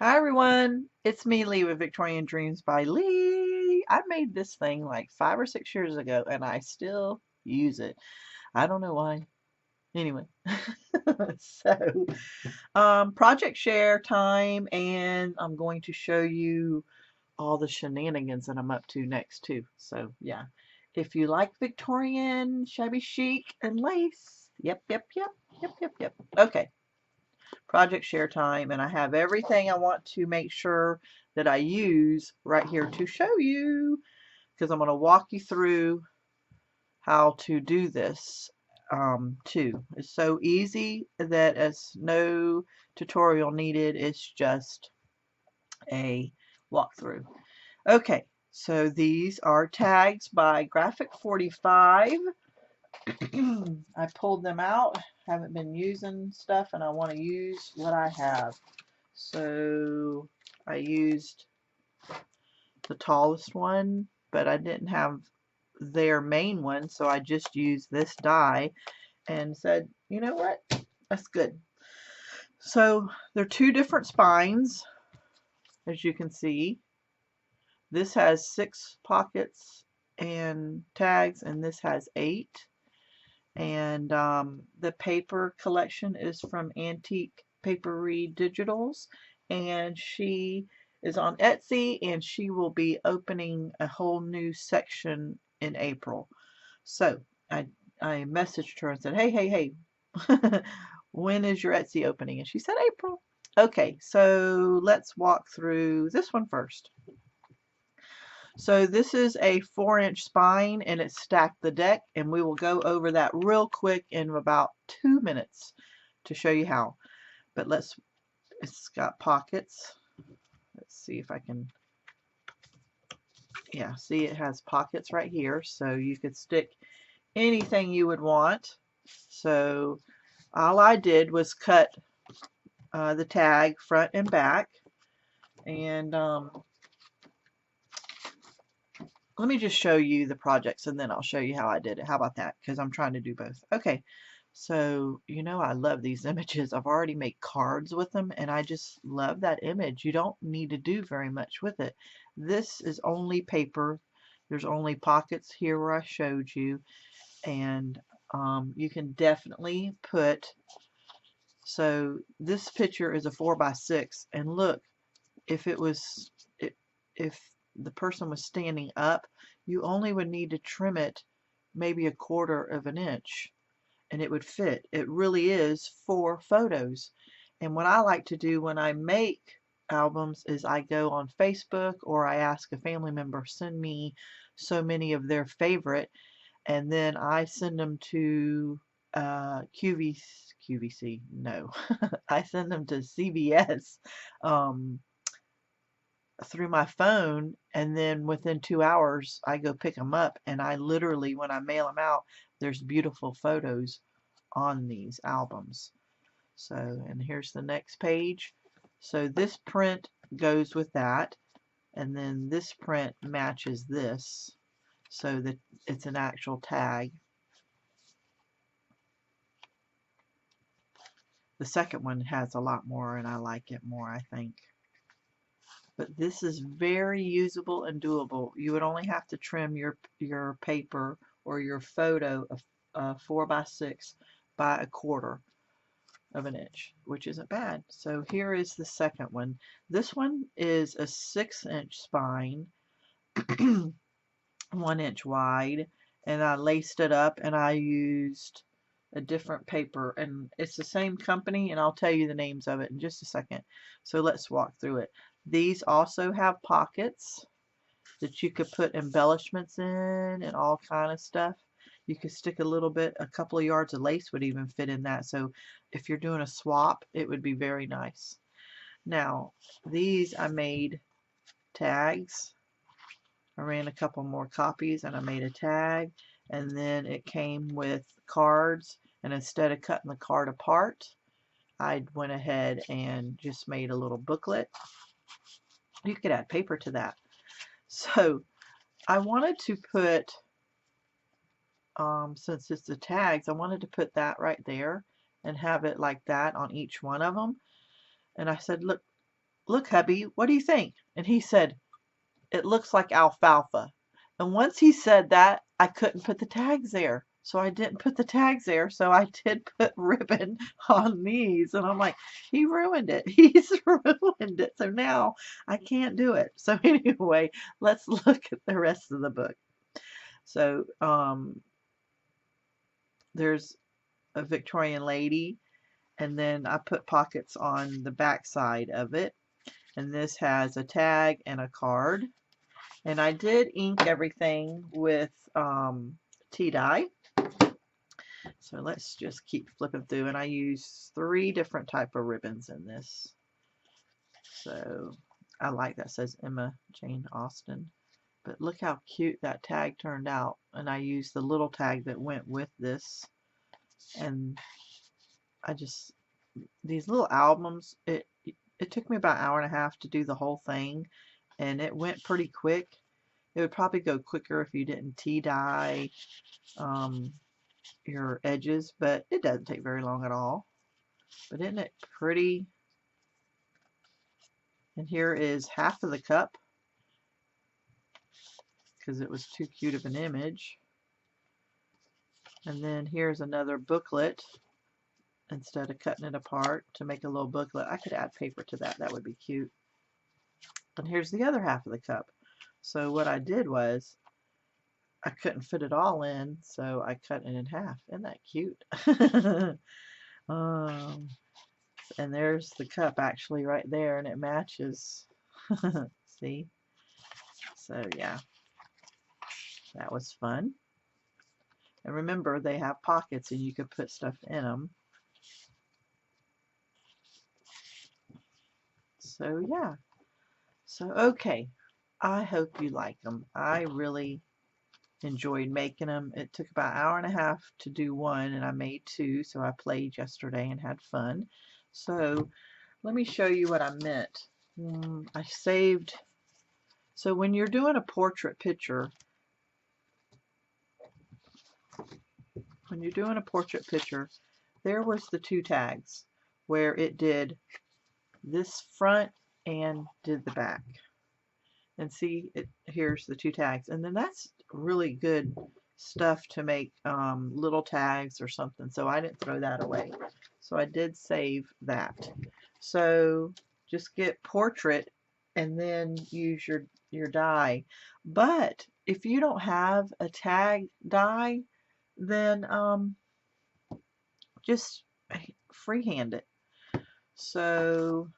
Hi everyone, it's me Lee with Victorian Dreams by Lee. I made this thing like 5 or 6 years ago and I still use it. I don't know why. Anyway, so project share time, and I'm going to show you all the shenanigans that I'm up to next too. So yeah, if you like Victorian shabby chic and lace, yep. Okay, project share time, and I have everything I want to make sure that I use right here to show you, because I'm going to walk you through how to do this too. It's so easy that it's no tutorial needed. It's just a walkthrough. Okay, so these are tags by Graphic 45. I pulled them out, haven't been using stuff, and I want to use what I have. So I used the tallest one, but I didn't have their main one, so I just used this die and said, you know what, that's good. So they're two different spines, as you can see. This has 6 pockets and tags, and this has 8. And the paper collection is from Antique Papery Digitals, and she is on Etsy, and she will be opening a whole new section in April. So I messaged her and said, hey, when is your Etsy opening? And she said April. Okay, so let's walk through this one first. So this is a 4-inch spine, and it's stacked the deck, and we will go over that real quick in about 2 minutes to show you how. But it's got pockets. Let's see if I can, yeah, see it has pockets right here, so you could stick anything you would want. So all I did was cut the tag front and back, and let me just show you the projects and then I'll show you how I did it. How about that? Because I'm trying to do both. Okay, so I love these images. I've already made cards with them, and I just love that image. You don't need to do very much with it. This is only paper. There's only pockets here where I showed you, and you can definitely put, so this picture is a 4x6, and look, if it was, if the person was standing up, you only would need to trim it maybe 1/4 of an inch and it would fit. It really is for photos. And what I like to do when I make albums is I go on Facebook, or I ask a family member, send me so many of their favorite, and then I send them to QVC, no, I send them to CVS through my phone, and then within 2 hours I go pick them up, and I literally, when I mail them out, there's beautiful photos on these albums. So, and here's the next page. So this print goes with that, and then this print matches this, so that it's an actual tag. The second one has a lot more, and I like it more, I think. But this is very usable and doable. You would only have to trim your paper or your photo of 4x6 by 1/4 of an inch, which isn't bad. So here is the second one. This one is a 6-inch spine, 1 inch wide, and I laced it up, and I used a different paper, and it's the same company, and I'll tell you the names of it in just a second. So let's walk through it. These also have pockets that you could put embellishments in and all kind of stuff. You could stick a couple of yards of lace would even fit in that. So if you're doing a swap, it would be very nice. Now, these I made tags. I ran a couple more copies and I made a tag, and then it came with cards, and instead of cutting the card apart, I went ahead and just made a little booklet. You could add paper to that. So I wanted to put, since it's the tags, I wanted to put that right there and have it like that on each one of them. And I said, look, look, hubby, what do you think? And he said, it looks like alfalfa. And once he said that, I couldn't put the tags there. So I didn't put the tags there. So I did put ribbon on these. And I'm like, he ruined it. He's ruined it. So now I can't do it. So anyway, let's look at the rest of the book. So there's a Victorian lady. And then I put pockets on the back side of it. And this has a tag and a card. And I did ink everything with tea dye. So let's just keep flipping through. And I use 3 different type of ribbons in this. So I like that says Emma Jane Austen. But look how cute that tag turned out. And I used the little tag that went with this. And I just, these little albums, it took me about an hour and a half to do the whole thing. And it went pretty quick. It would probably go quicker if you didn't tea dye your edges, but it doesn't take very long at all. But isn't it pretty? And here is half of the cup because it was too cute of an image. And then here's another booklet. Instead of cutting it apart to make a little booklet, I could add paper to that. That would be cute. And here's the other half of the cup. So what I did was I couldn't fit it all in, so I cut it in half. Isn't that cute? And there's the cup actually right there, and it matches. See? So yeah, that was fun. And remember, they have pockets and you could put stuff in them. So yeah. So okay, I hope you like them. I really enjoyed making them. It took about an hour and a half to do one, and I made 2, so I played yesterday and had fun. So let me show you what I meant. I saved, so when you're doing a portrait picture, there was the 2 tags where it did this front and did the back. And see, here's the 2 tags. And then that's really good stuff to make little tags or something. So I didn't throw that away. So I did save that. So just get portrait and then use your die. But if you don't have a tag die, then just freehand it. So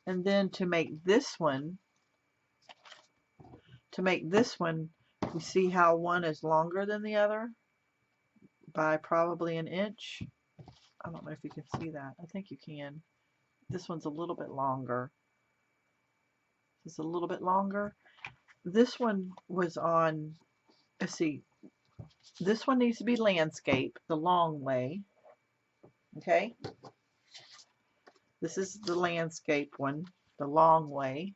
and then to make this one, you see how one is longer than the other by probably an inch. I don't know if you can see that. I think you can. This one's a little bit longer. It's a little bit longer. This one was on, let's see, this one needs to be landscape, the long way. Okay? This is the landscape one, the long way,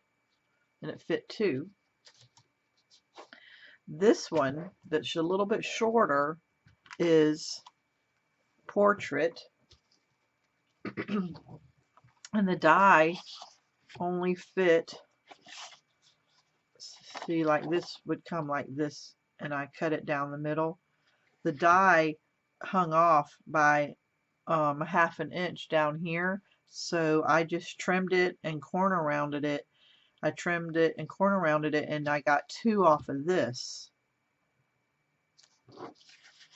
and it fit 2. This one, that's a little bit shorter, is portrait, and the die only fit, see, like this would come like this, and I cut it down the middle. The die hung off by a half an inch down here, so I just trimmed it and corner rounded it. I trimmed it and corner rounded it, and I got 2 off of this.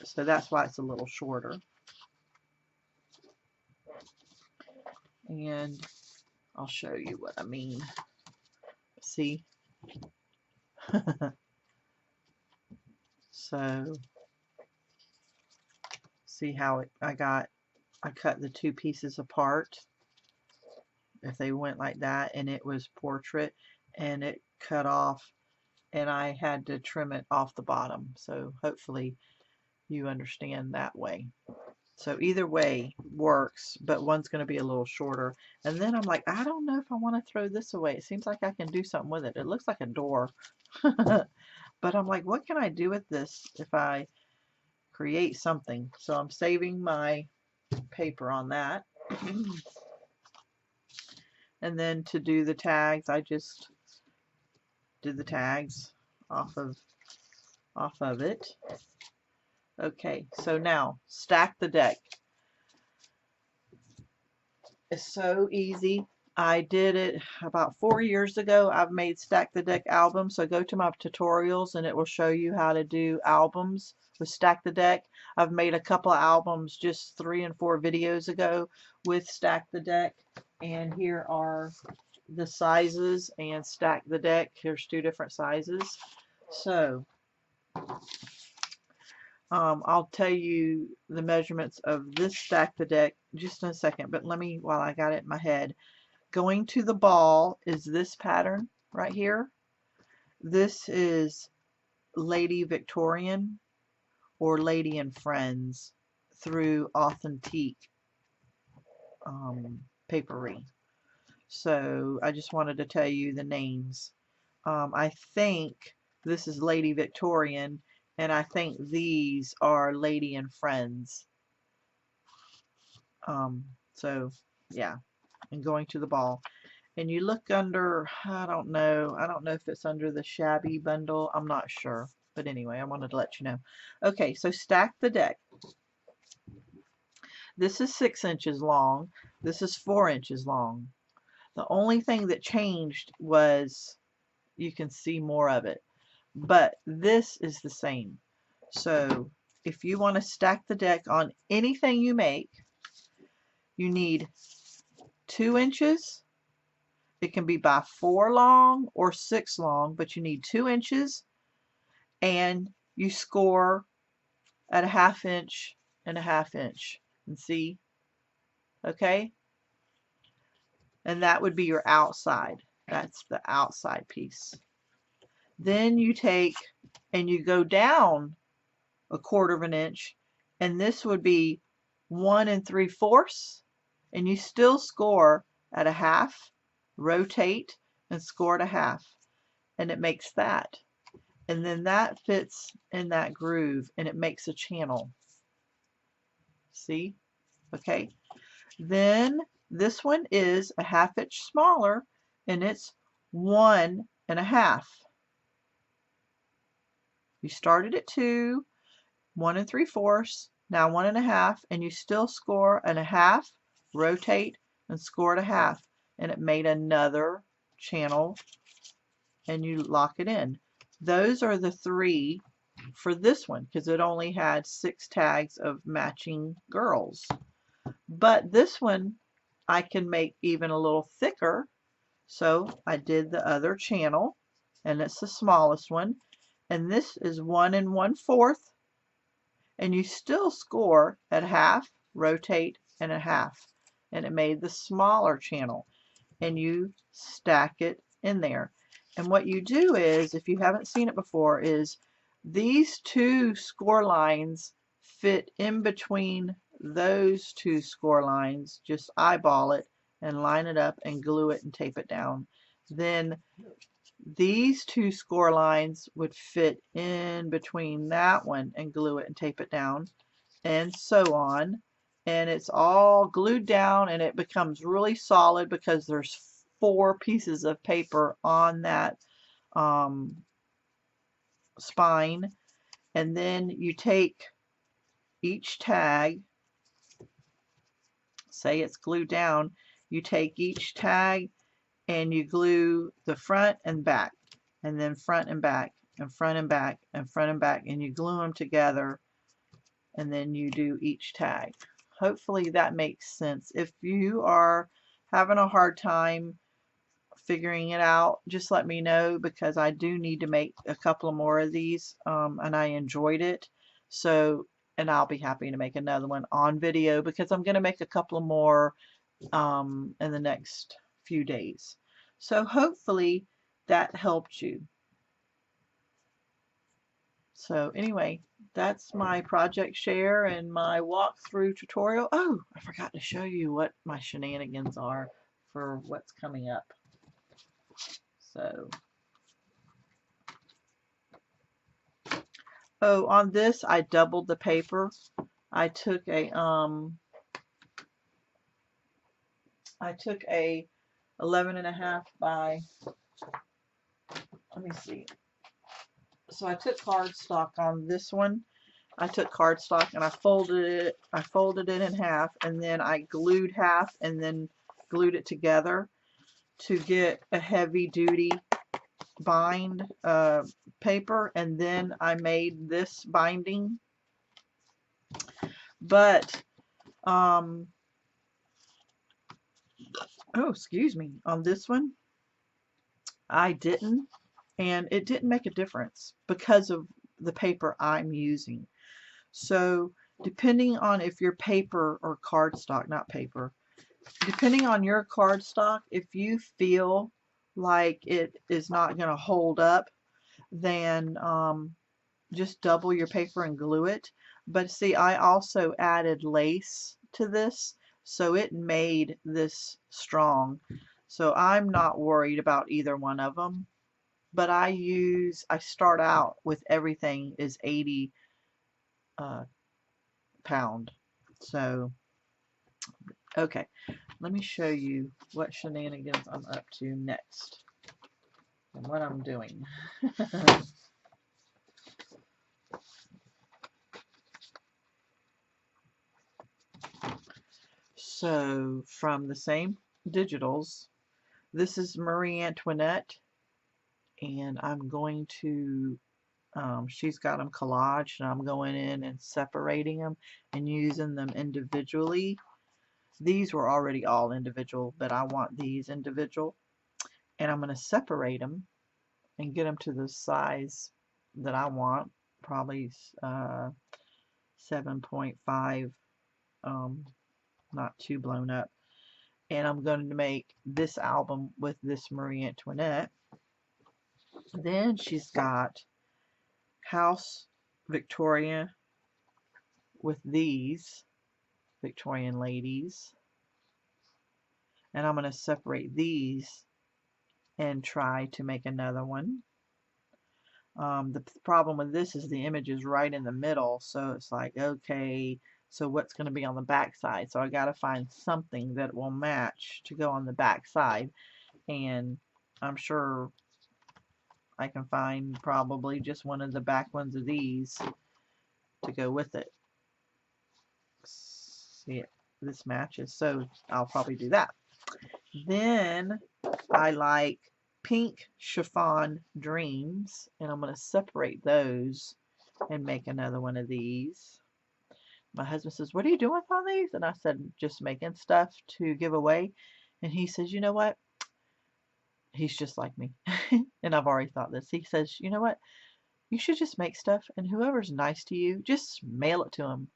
So that's why it's a little shorter. And I'll show you what I mean. See? So see how I cut the 2 pieces apart. If they went like that, and it was portrait, and it cut off, and I had to trim it off the bottom. So hopefully you understand that way. So either way works, but one's going to be a little shorter. And then I'm like, I don't know if I want to throw this away. It seems like I can do something with it. It looks like a door. But I'm like, what can I do with this if I create something? So I'm saving my paper on that. And then to do the tags, I just did the tags off of it. Okay, so now stack the deck. It's so easy. I did it about 4 years ago. I've made stack the deck albums, so go to my tutorials and it will show you how to do albums with stack the deck. I've made a couple of albums just 3 and 4 videos ago with stack the deck, and here are the sizes and stack the deck. Here's 2 different sizes. So I'll tell you the measurements of this stack the deck just in a second, but let me, while I got it in my head, going to the ball is this pattern right here. This is Lady Victorian or Lady and Friends through Authentique papery. So I just wanted to tell you the names. I think this is Lady Victorian, and I think these are Lady and Friends. So yeah, and going to the ball. And you look under, I don't know if it's under the shabby bundle, I'm not sure. But anyway, I wanted to let you know. Okay, so stack the deck. This is 6 inches long. This is 4 inches long. The only thing that changed was you can see more of it. But this is the same. So if you want to stack the deck on anything you make, you need 2 inches. It can be by 4 long or 6 long, but you need 2 inches, and you score at a 1/2 inch and a 1/2 inch. And see? Okay? And that would be your outside. That's the outside piece. Then you take and you go down 1/4 of an inch, and this would be 1 3/4, and you still score at a 1/2, rotate and score at a 1/2, and it makes that. And then that fits in that groove and it makes a channel. See? Okay. Then this one is a 1/2 inch smaller, and it's 1 1/2. You started at 2, 1 3/4, now 1 1/2, and you still score at a 1/2, rotate and score at a 1/2, and it made another channel, and you lock it in. Those are the 3 for this one because it only had 6 tags of matching girls. But this one I can make even a little thicker, so I did the other channel, and it's the smallest one, and this is 1 1/4, and you still score at 1/2, rotate and a 1/2, and it made the smaller channel, and you stack it in there. And what you do is, if you haven't seen it before, is these 2 score lines fit in between those 2 score lines. Just eyeball it and line it up and glue it and tape it down. Then these 2 score lines would fit in between that one and glue it and tape it down, and so on. And it's all glued down, and it becomes really solid because there's 4 pieces of paper on that spine. And then you take each tag, say it's glued down, you take each tag and you glue the front and back, and then front and back, and front and back, and front and back, and you glue them together, and then you do each tag. Hopefully that makes sense. If you are having a hard time figuring it out, just let me know, because I do need to make a couple more of these, and I enjoyed it. So, and I'll be happy to make another one on video, because I'm going to make a couple more in the next few days. So hopefully that helped you. So anyway, that's my project share and my walkthrough tutorial. Oh, I forgot to show you what my shenanigans are for what's coming up. So, oh, on this I doubled the paper. I took a 11.5 by, let me see. So I took cardstock on this one. I took cardstock and I folded it in half, and then I glued half and then glued it together to get a heavy duty bind paper, and then I made this binding. But oh, excuse me, on this one I didn't, and it didn't make a difference because of the paper I'm using. So depending on if your paper or cardstock, not paper, depending on your cardstock, if you feel like it is not going to hold up, then just double your paper and glue it. But see, I also added lace to this, so it made this strong. So I'm not worried about either one of them. But I start out with everything is 80 pound. So, okay, let me show you what shenanigans I'm up to next and what I'm doing. So, from the same digitals, this is Marie Antoinette, and I'm going to, she's got them collaged, and I'm going in and separating them and using them individually. These were already all individual, but I want these individual, and I'm going to separate them and get them to the size that I want, probably 7.5, not too blown up. And I'm going to make this album with this Marie Antoinette. Then she's got House Victoria with these Victorian ladies. And I'm going to separate these and try to make another one. The problem with this is the image is right in the middle, so it's like, okay, so what's going to be on the back side? So I got to find something that will match to go on the back side, and I'm sure I can find probably just one of the back ones of these to go with it. See, this matches, so I'll probably do that. Then I like pink chiffon dreams, and I'm going to separate those and make another one of these. My husband says, what are you doing with all these? And I said, just making stuff to give away. And he says, you know what? He's just like me. And I've already thought this. He says, you know what? You should just make stuff, and whoever's nice to you, just mail it to them.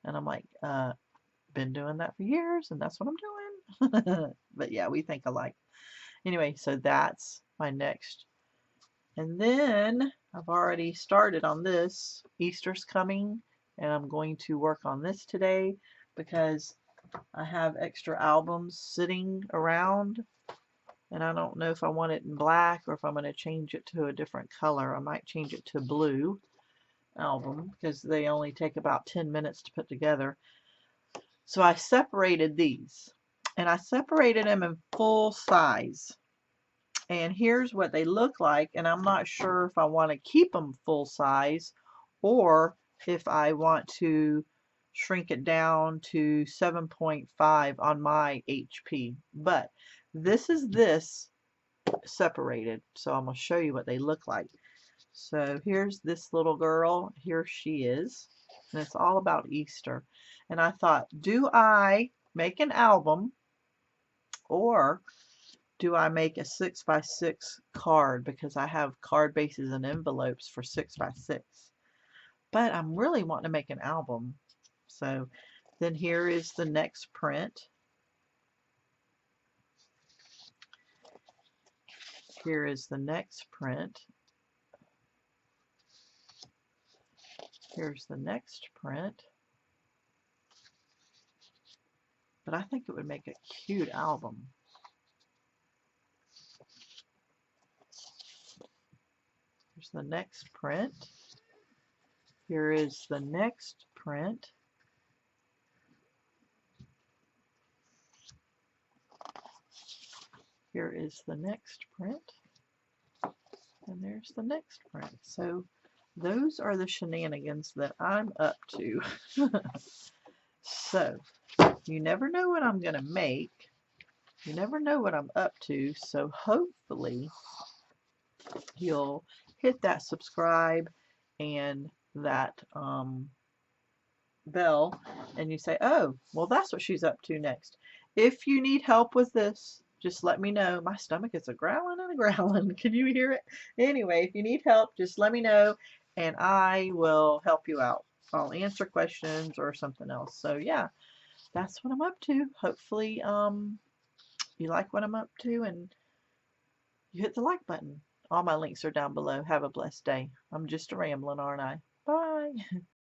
And I'm like, been doing that for years, and that's what I'm doing. But yeah, we think alike. Anyway, so that's my next. And then I've already started on this. Easter's coming, and I'm going to work on this today because I have extra albums sitting around, and I don't know if I want it in black or if I'm going to change it to a different color. I might change it to blue album because they only take about 10 minutes to put together. So I separated these, and I separated them in full size. And here's what they look like, and I'm not sure if I want to keep them full size or if I want to shrink it down to 7.5 on my HP. But this is this separated, so I'm going to show you what they look like. So here's this little girl. Here she is, and it's all about Easter. And I thought, do I make an album, or do I make a 6x6 card, because I have card bases and envelopes for 6x6. But I'm really wanting to make an album. So then here is the next print. Here is the next print. Here's the next print. But I think it would make a cute album. Here's the next print. Here is the next print. Here is the next print. And there's the next print. So those are the shenanigans that I'm up to. So you never know what I'm going to make. You never know what I'm up to. So hopefully you'll hit that subscribe and that bell, and you say, oh, well, that's what she's up to next. If you need help with this, just let me know. My stomach is a growling and a growling. Can you hear it? Anyway, if you need help, just let me know and I will help you out. I'll answer questions or something else. So yeah, that's what I'm up to. Hopefully you like what I'm up to and you hit the like button. All my links are down below. Have a blessed day. I'm just a rambling, aren't I? Bye.